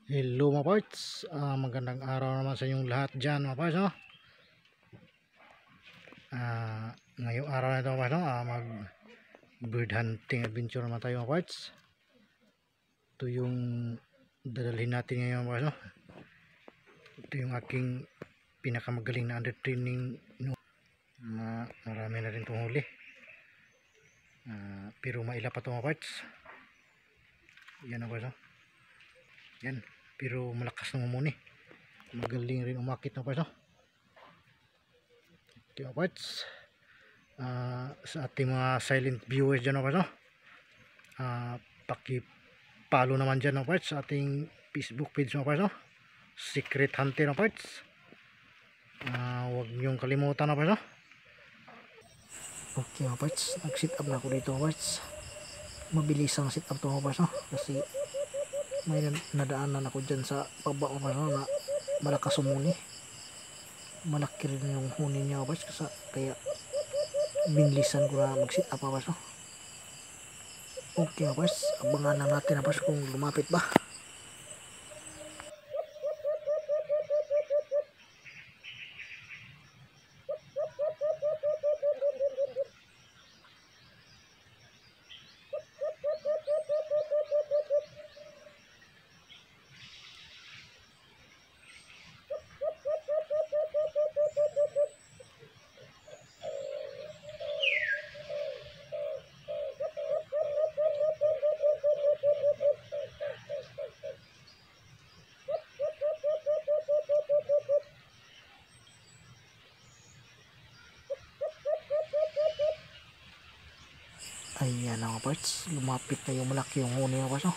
Hello mga parts, magandang araw naman sa inyong lahat dyan mga parts, no? Ngayong araw na ito mga parts, no? Mag bird hunting adventure naman tayo mga parts. Ito yung dadalhin natin ngayon mga parts, no? Ito yung aking pinakamagaling na under training, no? Marami na rin itong huli, pero maila pa ito mga parts. Yan mga parts, no? Yan, pero malakas na mamuni, magaling rin umakit mga parts, no? Ito mga parts. Sa ating mga silent viewers dyan mga parts, no? Paki-follow naman dyan mga parts sa ating Facebook page mga parts, no? Secret Hunter mga parts. Huwag niyong kalimutan mga parts, no? Okay mga parts, nag-sit up na ako dito mga parts. Mabilis ang sit up to mga parts, no? Kasi may nadaanan ako dyan sa baba mga parts, no? Na malakas umuni, malaki rin yung huni niya mga parts, kaya binilisan ko na mag-sit up mga parts, no? Okay mga parts, abangan lang natin mga parts kung lumapit ba. Ayan mga parts, lumapit na yung malaki yung huni mga parts, no?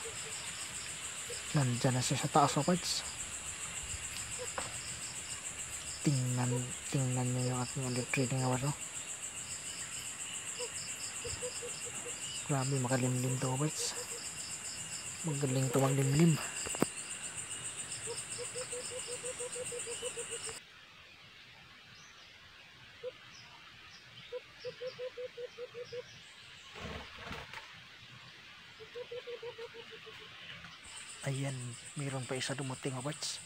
Nandyan na siya sa taas mga parts. Tingnan nyo yung aking under training mga parts, no? Grabe, makalimlim to mga parts. Magaling to maglimlim. Ayan, mayroon pa isa dumating mga parts.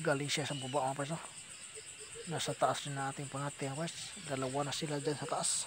Galing siya sa baba mga parts, no? Nasa taas din na ating pangati mga parts. Dalawa na sila dyan sa taas.